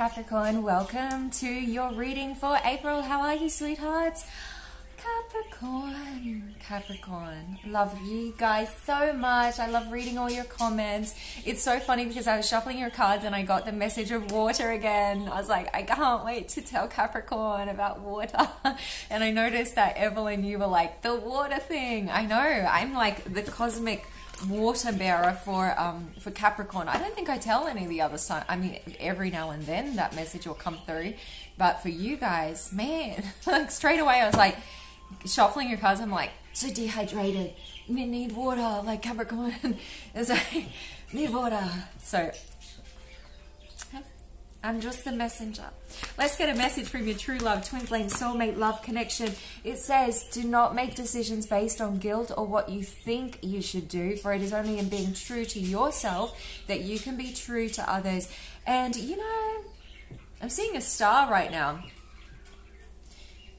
Capricorn, welcome to your reading for April. How are you, sweethearts? Capricorn, love you guys so much. I love reading all your comments. It's so funny because I was shuffling your cards and I got the message of water again. I was like, I can't wait to tell Capricorn about water. And I noticed that Evelyn, you were like, the water thing. I know, I'm like the cosmic water bearer for Capricorn. I don't think I tell any of the other signs. I mean, every now and then that message will come through, but for you guys, man, like straight away I was like shuffling your cards. I'm like, so dehydrated, need water, like Capricorn. It's like, need water. So I'm just the messenger. Let's get a message from your true love, twin flame, soulmate, love connection. It says, do not make decisions based on guilt or what you think you should do, for it is only in being true to yourself that you can be true to others. And, you know, I'm seeing a star right now.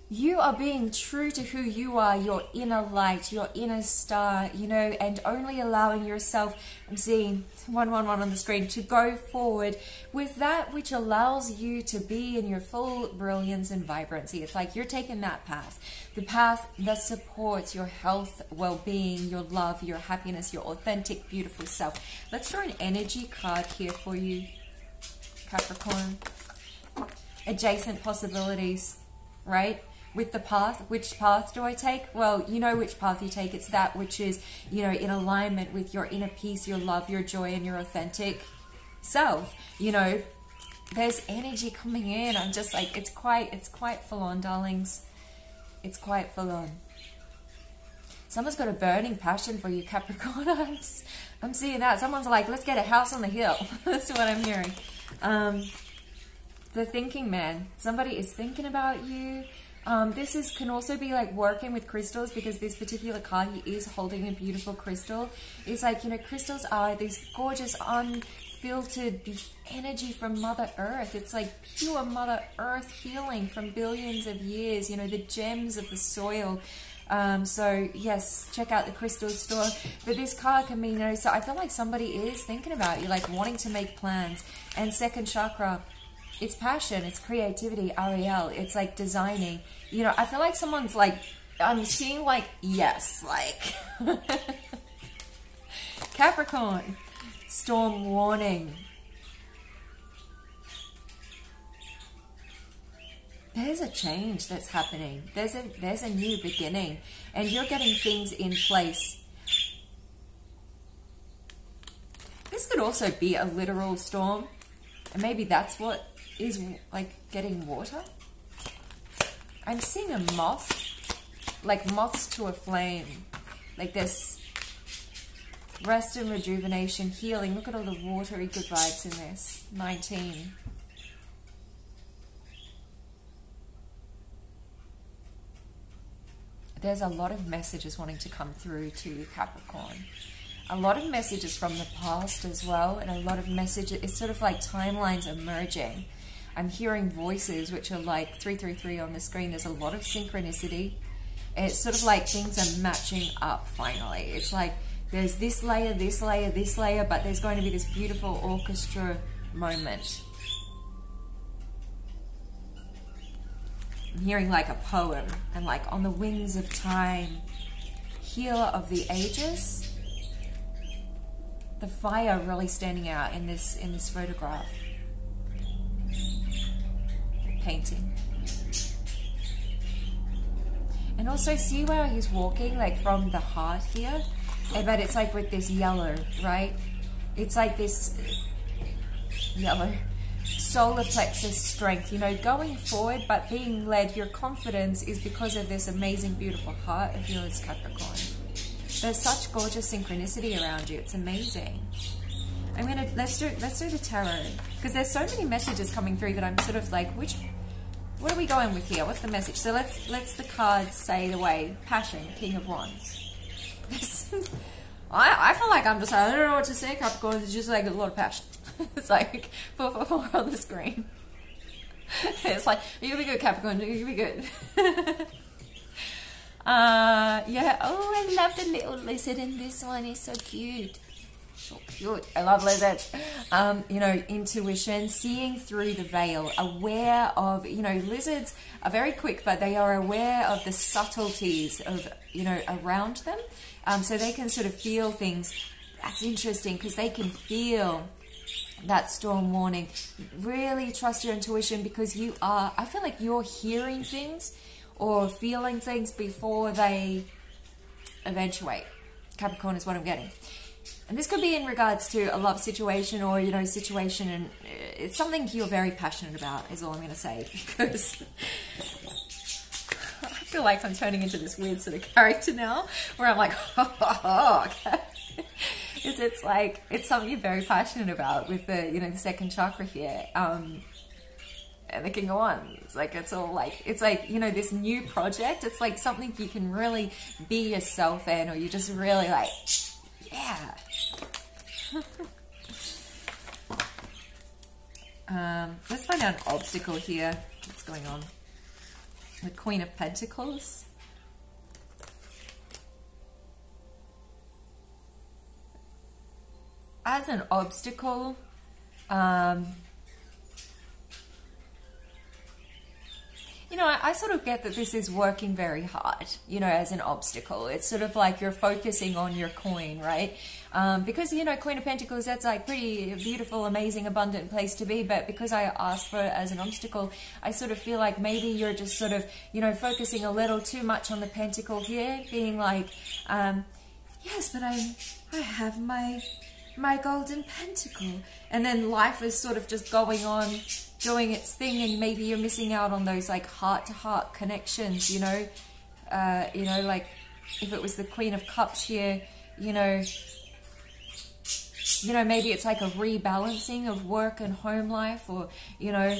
You are being true to who you are, your inner light, your inner star, you know, and only allowing yourself, I'm seeing 111 on the screen, to go forward with that which allows you to be in your full brilliance and vibrancy. It's like you're taking that path, the path that supports your health, well-being, your love, your happiness, your authentic, beautiful self. Let's throw an energy card here for you, Capricorn. Adjacent possibilities, right? With the path, which path do I take? Well, you know which path you take. It's that which is, you know, in alignment with your inner peace, your love, your joy, and your authentic self. You know, there's energy coming in. I'm just like, it's quite full on, darlings. It's quite full on. Someone's got a burning passion for you, Capricorn. I'm seeing that. Someone's like, let's get a house on the hill. That's what I'm hearing. The thinking man. Somebody is thinking about you. This can also be like working with crystals, because this particular card, he is holding a beautiful crystal. It's like, you know, crystals are this gorgeous, unfiltered energy from Mother Earth. It's like pure Mother Earth healing from billions of years, you know, the gems of the soil. So yes, check out the crystal store. But this card can mean, you know, so I feel like somebody is thinking about you, like wanting to make plans. And second chakra, it's passion, it's creativity, Ariel. It's like designing. You know, I feel like someone's like, I'm seeing like, yes, like. Capricorn, storm warning. There's a change that's happening. There's a new beginning. And you're getting things in place. This could also be a literal storm. And maybe that's what is like getting water. I'm seeing a moth, like moths to a flame, like this rest and rejuvenation, healing. Look at all the watery good vibes in this. 19. There's a lot of messages wanting to come through to you, Capricorn. A lot of messages from the past as well, and a lot of messages, it's sort of like timelines emerging. I'm hearing voices which are like 333 on the screen. There's a lot of synchronicity. It's sort of like things are matching up finally. It's like there's this layer, this layer, this layer, but there's going to be this beautiful orchestra moment. I'm hearing like a poem, and like on the wings of time, healer of the ages. The fire really standing out in this photograph. Painting. And also see where he's walking, like from the heart here, but it's like with this yellow, right? It's like this yellow solar plexus strength, you know, going forward but being led. Your confidence is because of this amazing, beautiful heart of yours, Capricorn. There's such gorgeous synchronicity around you. It's amazing. Let's do the tarot, because there's so many messages coming through that I'm sort of like, what are we going with here? What's the message? So let's the cards say the way. Passion, King of Wands. I feel like I'm just, I don't know what to say, Capricorn. It's just like a lot of passion. It's like 444 on the screen. It's like, you'll be good, Capricorn. You'll be good. Yeah. Oh, I love the little lizard in this one. It's so cute. So cute. I love lizards. You know, intuition, seeing through the veil, aware of, you know, lizards are very quick, but they are aware of the subtleties of, you know, around them. So they can sort of feel things. That's interesting because they can feel that storm warning. Really trust your intuition because you are, I feel like you're hearing things or feeling things before they eventuate. Capricorn is what I'm getting. And this could be in regards to a love situation or, you know, situation, and it's something you're very passionate about is all I'm going to say, because I feel like I'm turning into this weird sort of character now where I'm like, oh, okay. It's like, it's something you're very passionate about with the, you know, the second chakra here. And the King of Wands, like, it's all like, it's like, you know, this new project, it's like something you can really be yourself in, or you just really like, yeah. Let's find out an obstacle here. What's going on? The Queen of Pentacles. As an obstacle, you know, I sort of get that this is working very hard, you know, as an obstacle. It's sort of like you're focusing on your coin, right? Because, you know, Queen of Pentacles, that's like pretty beautiful, amazing, abundant place to be. But because I asked for it as an obstacle, I sort of feel like maybe you're just sort of, you know, focusing a little too much on the pentacle here, being like, yes, but I have my golden pentacle. And then life is sort of just going on, doing its thing, and maybe you're missing out on those like heart-to-heart connections, you know, like if it was the Queen of Cups here, you know, maybe it's like a rebalancing of work and home life, or, you know,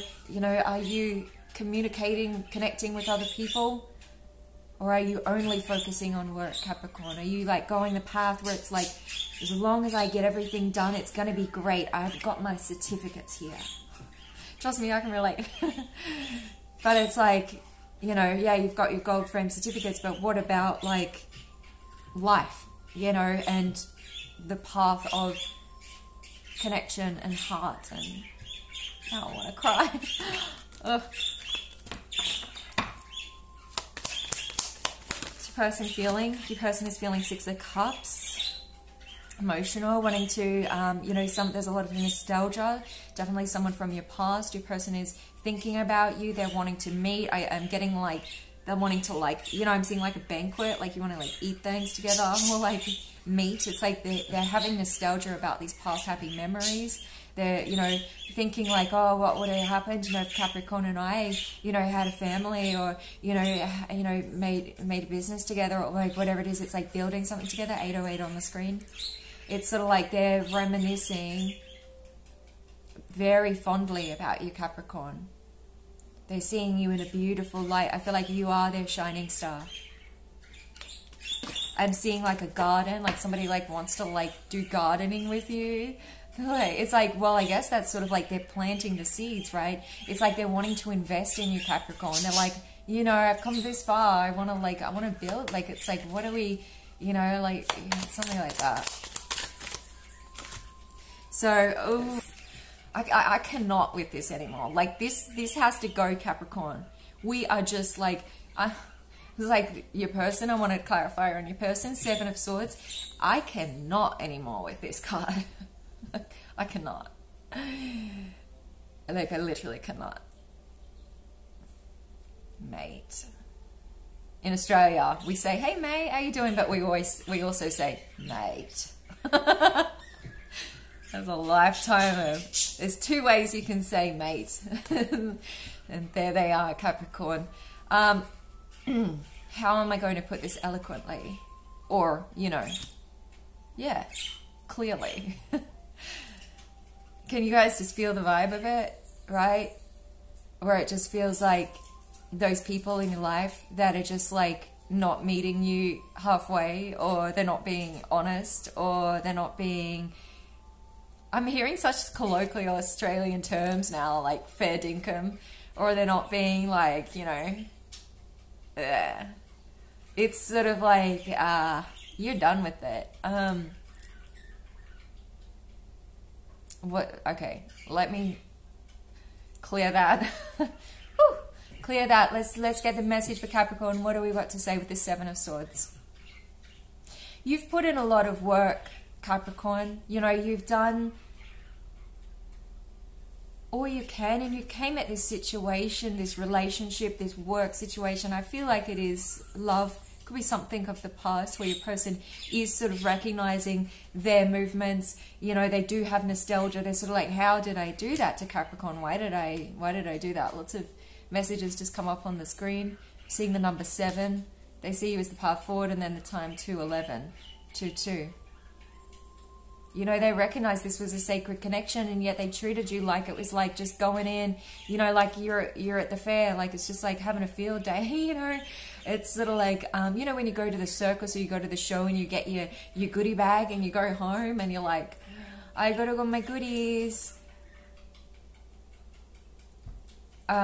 are you communicating, connecting with other people, or are you only focusing on work, Capricorn? Are you like going the path where it's like, as long as I get everything done, it's going to be great. I've got my certificates here. Trust me, I can relate. But it's like, you know, yeah, you've got your gold frame certificates, but what about like life, you know, and the path of connection and heart? And now I want to cry. Ugh. What's your person feeling? Your person is feeling 6 of Cups. Emotional, wanting to, you know, there's a lot of nostalgia, definitely someone from your past. Your person is thinking about you, they're wanting to meet. I'm getting like, they're wanting to like, you know, I'm seeing like a banquet, like you want to like eat things together, or like meet. It's like they're having nostalgia about these past happy memories. They're, you know, thinking like, oh, what would have happened, you know, if Capricorn and I, you know, had a family, or, you know, made a business together, or like whatever it is. It's like building something together. 808 on the screen. It's sort of like they're reminiscing very fondly about you, Capricorn. They're seeing you in a beautiful light. I feel like you are their shining star. I'm seeing like a garden, like somebody like wants to like do gardening with you. It's like, well, I guess that's sort of like they're planting the seeds, right? It's like they're wanting to invest in you, Capricorn. They're like, you know, I've come this far. I want to build. Like, it's like, what are we, you know, like, you know, something like that. So, oh, I cannot with this anymore. Like, this has to go, Capricorn. We are just like, it's like your person. I want to clarify on your person. 7 of Swords. I cannot anymore with this card. I cannot. Like, I literally cannot. Mate. In Australia, we say, hey, mate, how you doing? But we also say, mate. There's a lifetime of, there's 2 ways you can say mate. And there they are, Capricorn. How am I going to put this eloquently? Or, you know, yeah, clearly. Can you guys just feel the vibe of it, right? Where it just feels like those people in your life that are just like not meeting you halfway, or they're not being honest, or they're not being... I'm hearing such colloquial Australian terms now, like fair dinkum, or they're not being like, you know, it's sort of like, you're done with it. what? Okay, let me clear that. Whew, clear that. Let's get the message for Capricorn. What do we got to say with the Seven of Swords? You've put in a lot of work, Capricorn. You know, you've done all you can, and you came at this situation, this relationship, this work situation. I feel like it is love. Could be something of the past where your person is sort of recognizing their movements. You know, they do have nostalgia. They're sort of like, how did I do that to Capricorn? Why did I do that? Lots of messages just come up on the screen. Seeing the number 7, they see you as the path forward, and then the time 211, 22. You know, they recognize this was a sacred connection, and yet they treated you like it was like just going in, you know, like you're at the fair, like it's just like having a field day, you know. It's sort of like, you know, when you go to the circus or you go to the show and you get your goodie bag and you go home and you're like, I gotta go my goodies. You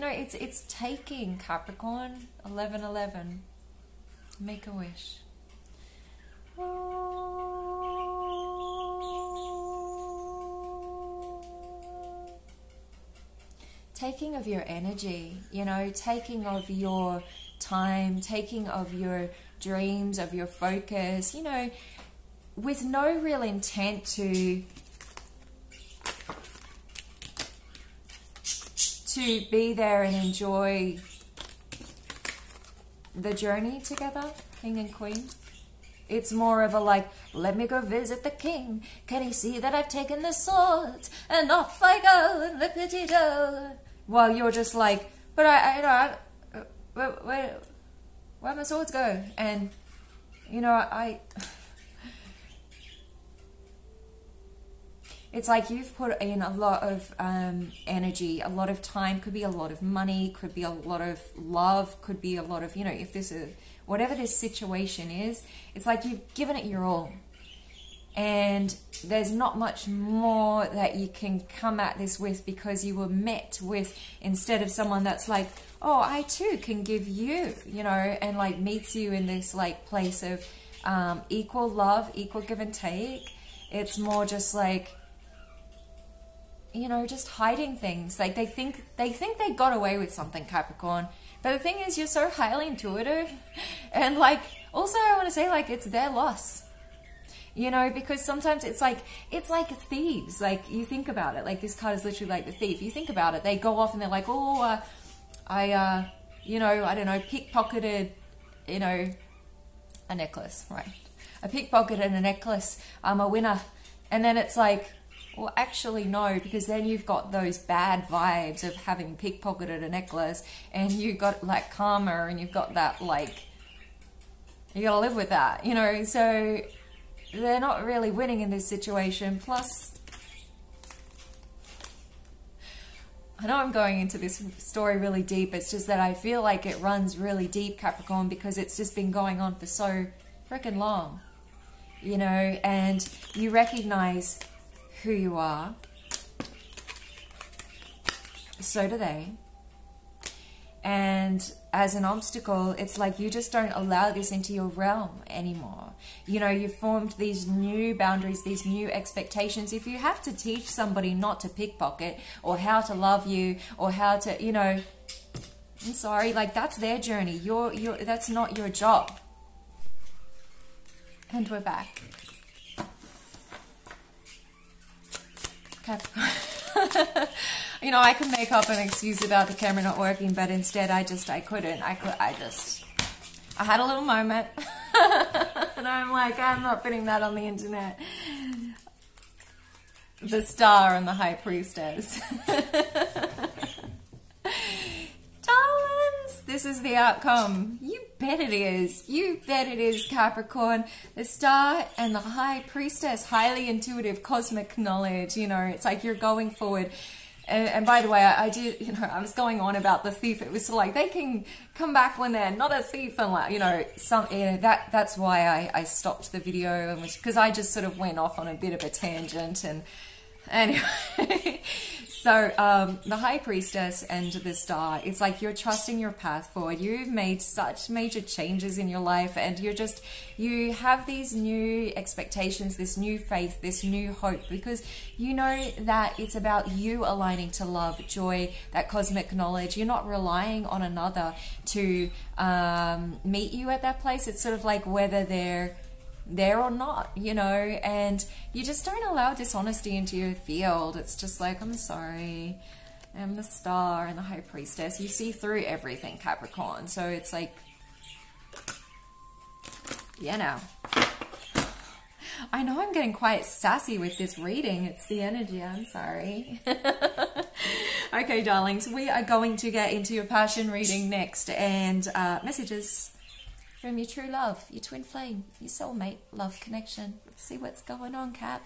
know, it's taking, Capricorn. 1111. Make a wish. Taking of your energy, you know, taking of your time, taking of your dreams, of your focus, you know, with no real intent to be there and enjoy the journey together, King and Queen. It's more of a like, let me go visit the king. Can he see that I've taken the swords? And off I go and lippity-do. While you're just like, but where'd my swords go? And, you know, it's like you've put in a lot of energy, a lot of time, could be a lot of money, could be a lot of love, could be a lot of, you know, if this is, whatever this situation is, it's like you've given it your all. And there's not much more that you can come at this with, because you were met with, instead of someone that's like, oh, I too can give you, you know, and like meets you in this like place of equal love, equal give and take. It's more just like, you know, just hiding things. Like they think they got away with something, Capricorn. But the thing is, you're so highly intuitive. And like, also I want to say, like, it's their loss. You know, because sometimes it's like thieves. Like, you think about it, like this card is literally like the thief. You think about it, they go off and they're like, oh, you know, I don't know, pickpocketed, you know, a necklace, right? I pickpocketed a necklace, I'm a winner. And then it's like, well, actually no, because then you've got those bad vibes of having pickpocketed a necklace, and you got like karma, and you've got that, like, you gotta live with that, you know. So they're not really winning in this situation. Plus, I know I'm going into this story really deep. It's just that I feel like it runs really deep, Capricorn, because it's just been going on for so freaking long, you know, and you recognize who you are. So do they. And as an obstacle, it's like you just don't allow this into your realm anymore. You know, you've formed these new boundaries, these new expectations. If you have to teach somebody not to pickpocket, or how to love you, or how to, you know, I'm sorry, like, that's their journey. That's not your job. And we're back. Capricorn. You know, I could make up an excuse about the camera not working, but instead I couldn't. I had a little moment. And I'm like, I'm not putting that on the internet. The Star and the High Priestess. Darlings, this is the outcome. You bet it is. You bet it is, Capricorn. The Star and the High Priestess. Highly intuitive, cosmic knowledge. You know, it's like you're going forward. And by the way, I did, you know, I was going on about the thief. It was sort of like, they can come back when they're not a thief, and like, you know, that's why I stopped the video, and because I just sort of went off on a bit of a tangent, and Anyway, so the High Priestess and the Star, it's like you're trusting your path forward. You've made such major changes in your life, and you have these new expectations, this new faith, this new hope, because you know that it's about you aligning to love, joy, that cosmic knowledge. You're not relying on another to meet you at that place. It's sort of like whether they're there or not, you know, and you just don't allow dishonesty into your field. It's just like, I'm sorry, I'm the Star and the High Priestess. You see through everything, Capricorn. So it's like, you know, I know I'm getting quite sassy with this reading. It's the energy, I'm sorry. Okay, darlings, we are going to get into your passion reading next, and messages from your true love, your twin flame, your soulmate, love connection. Let's see what's going on, Cap.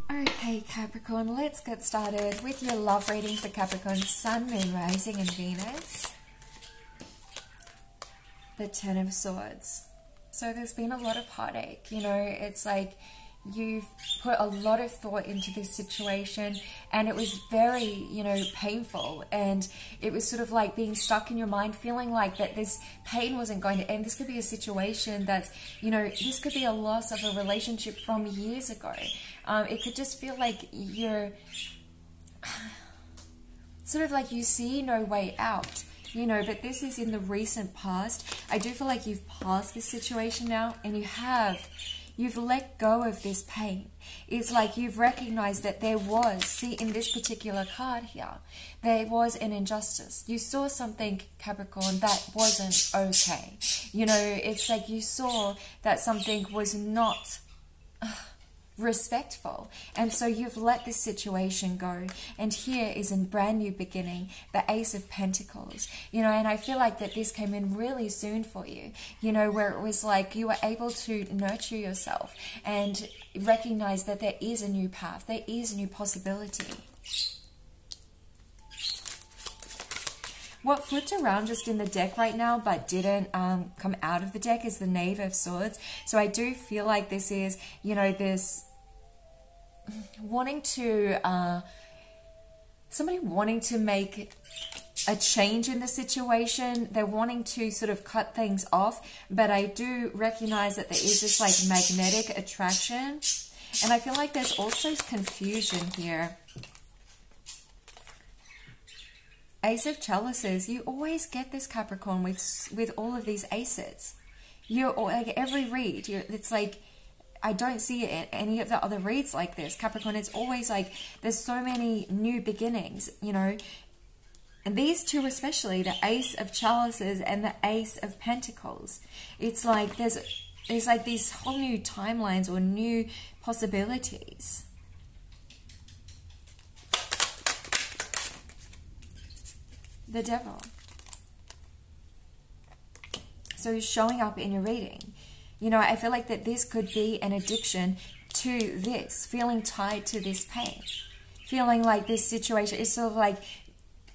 Okay, Capricorn, let's get started with your love reading for Capricorn, Sun, Moon, Rising, and Venus. The Ten of Swords. So there's been a lot of heartache, you know, it's like you've put a lot of thought into this situation, and it was very, you know, painful, and it was sort of like being stuck in your mind, feeling like that this pain wasn't going to end. This could be a situation that's, you know, this could be a loss of a relationship from years ago. It could just feel like you're sort of like you see no way out, you know, but this is in the recent past. I do feel like you've passed this situation now, and you've let go of this pain. It's like you've recognized that there was, see, in this particular card here, there was an injustice. You saw something, Capricorn, that wasn't okay. You know, it's like you saw that something was not respectful, and so you've let this situation go, and here is a brand new beginning, the Ace of Pentacles, you know, and I feel like that this came in really soon for you, you know, where it was like you were able to nurture yourself and recognize that there is a new path, there is a new possibility. What flipped around just in the deck right now but didn't come out of the deck is the Knave of Swords. So I do feel like this is, you know, this wanting to, somebody wanting to make a change in the situation. They're wanting to sort of cut things off, but I do recognize that there is this like magnetic attraction. And I feel like there's also confusion here. Ace of Chalices, you always get this, Capricorn, with all of these aces. You're like every read, it's like I don't see it in any of the other reads like this, Capricorn. It's always like there's so many new beginnings, you know. And these two especially, the Ace of Chalices and the Ace of Pentacles. It's like there's like these whole new timelines or new possibilities. The Devil. So he's showing up in your reading. You know, I feel like that this could be an addiction to this, feeling tied to this pain, feeling like this situation is sort of like,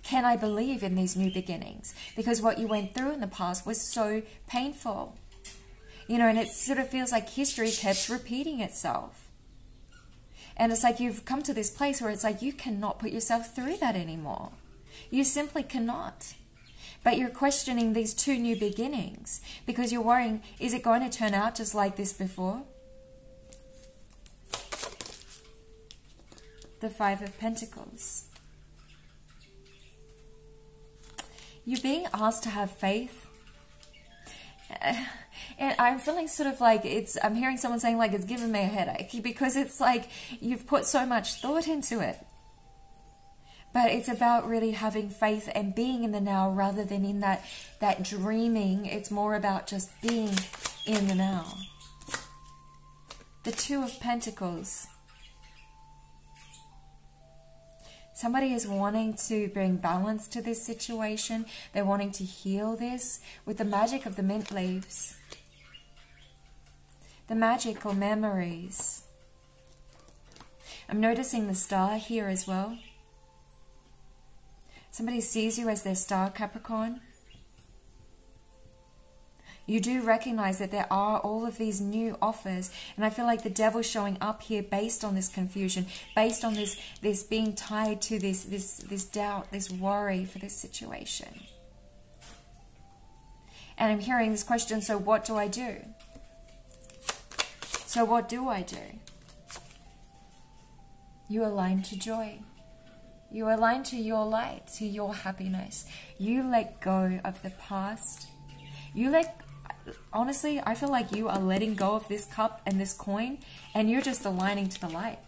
can I believe in these new beginnings? Because what you went through in the past was so painful. You know, and it sort of feels like history kept repeating itself. And it's like you've come to this place where it's like you cannot put yourself through that anymore. You simply cannot. But you're questioning these two new beginnings because you're worrying, is it going to turn out just like this before? The Five of Pentacles. You're being asked to have faith. And I'm feeling sort of like I'm hearing someone saying like it's giving me a headache because it's like you've put so much thought into it. But it's about really having faith and being in the now rather than in that dreaming. It's more about just being in the now. The Two of Pentacles. Somebody is wanting to bring balance to this situation. They're wanting to heal this with the magic of the mint leaves. The magical memories. I'm noticing the star here as well. Somebody sees you as their star, Capricorn. You do recognize that there are all of these new offers. And I feel like the devil's showing up here based on this confusion, based on this being tied to this doubt, this worry for this situation. And I'm hearing this question, so what do I do? So what do I do? You align to joy. You align to your light, to your happiness. You let go of the past. Honestly, I feel like you are letting go of this cup and this coin, and you're just aligning to the light.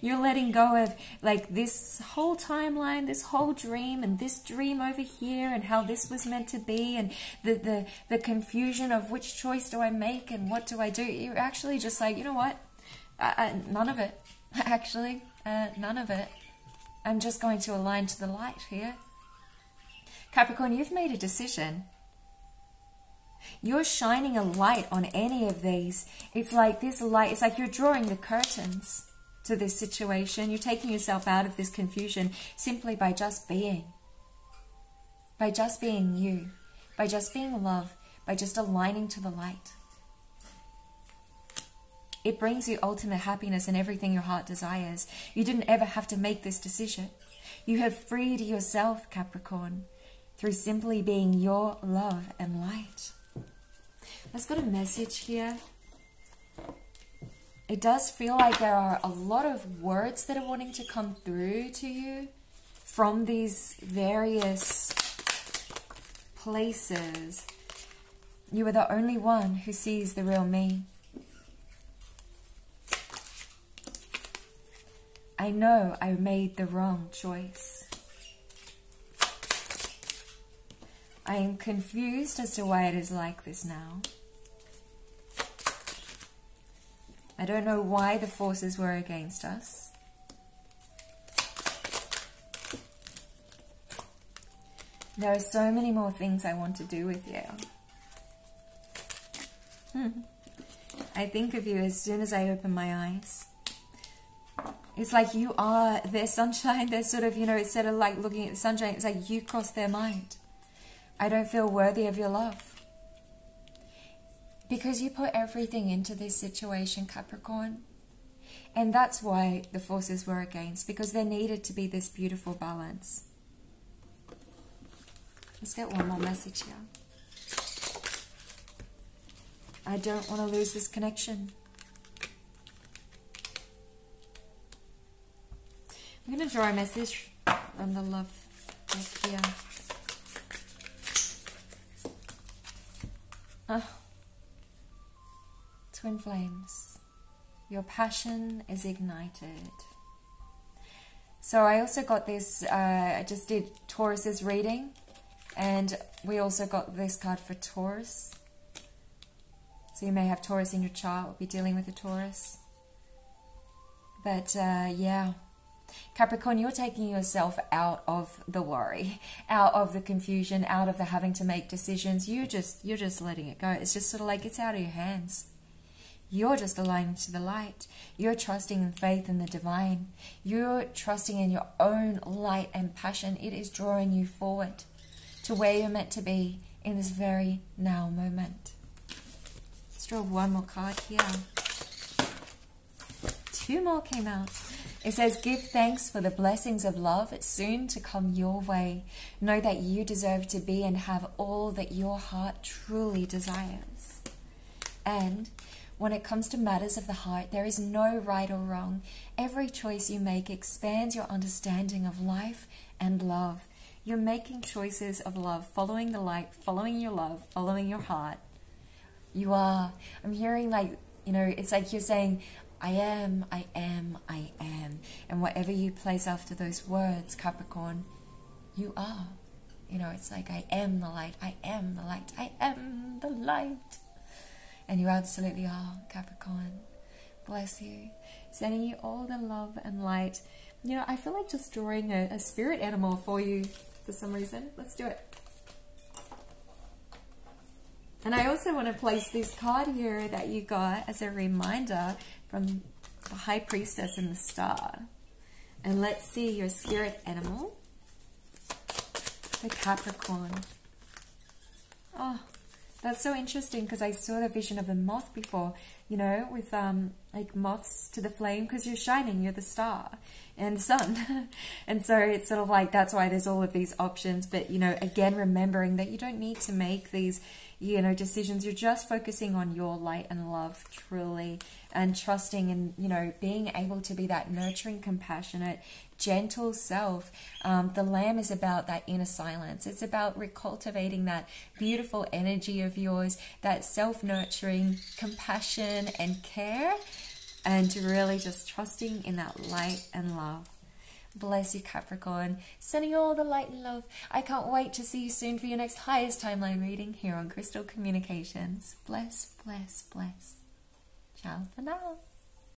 You're letting go of like this whole timeline, this whole dream, and this dream over here, and how this was meant to be, and the confusion of which choice do I make and what do I do. You're actually just like, you know what? None of it. Actually, none of it. I'm just going to align to the light here. Capricorn, you've made a decision. You're shining a light on any of these. It's like this light, it's like you're drawing the curtains to this situation. You're taking yourself out of this confusion simply by just being. By just being you. By just being love. By just aligning to the light. It brings you ultimate happiness and everything your heart desires. You didn't ever have to make this decision. You have freed yourself, Capricorn, through simply being your love and light. Let's got a message here. It does feel like there are a lot of words that are wanting to come through to you from these various places. You are the only one who sees the real me. I know I made the wrong choice. I am confused as to why it is like this now. I don't know why the forces were against us. There are so many more things I want to do with you. I think of you as soon as I open my eyes. It's like you are their sunshine. They're sort of, instead of like looking at the sunshine, it's like you cross their mind. I don't feel worthy of your love. Because you put everything into this situation, Capricorn. And that's why the forces were against. Because there needed to be this beautiful balance. Let's get one more message here. I don't want to lose this connection. I'm going to draw a message from the love deck here. Twin flames. Your passion is ignited. So I also got this, I just did Taurus's reading. And we also got this card for Taurus. So you may have Taurus in your chart, or be dealing with a Taurus. But yeah. Capricorn, you're taking yourself out of the worry, out of the confusion, out of the having to make decisions. You're just letting it go. It's just sort of like it's out of your hands. You're just aligning to the light. You're trusting in faith in the divine. You're trusting in your own light and passion. It is drawing you forward to where you're meant to be in this very now moment. Let's draw one more card here. Two more came out. It says, give thanks for the blessings of love soon to come your way. Know that you deserve to be and have all that your heart truly desires. And when it comes to matters of the heart, there is no right or wrong. Every choice you make expands your understanding of life and love. You're making choices of love, following the light, following your love, following your heart. You are. I'm hearing like, it's like you're saying, I am, I am, I am. And whatever you place after those words, Capricorn, you are. It's like, I am the light, I am the light, I am the light. And you absolutely are, Capricorn. Bless you. Sending you all the love and light. I feel like just drawing a spirit animal for you for some reason. Let's do it. And I also want to place this card here that you got as a reminder from the High Priestess and the Star. And let's see your spirit animal, the Capricorn. Oh, that's so interesting, because I saw the vision of a moth before, you know, with like moths to the flame, because you're shining, you're the star and the sun. And so it's sort of like, that's why there's all of these options. But, you know, again, remembering that you don't need to make these, you know, decisions. You're just focusing on your light and love, truly, and trusting and, you know, being able to be that nurturing, compassionate, gentle self. The Lamb is about that inner silence. It's about recultivating that beautiful energy of yours, that self-nurturing compassion and care, and really just trusting in that light and love. Bless you, Capricorn. Sending you all the light and love. I can't wait to see you soon for your next highest timeline reading here on Crystal Communications. Bless, bless, bless. Ciao for now.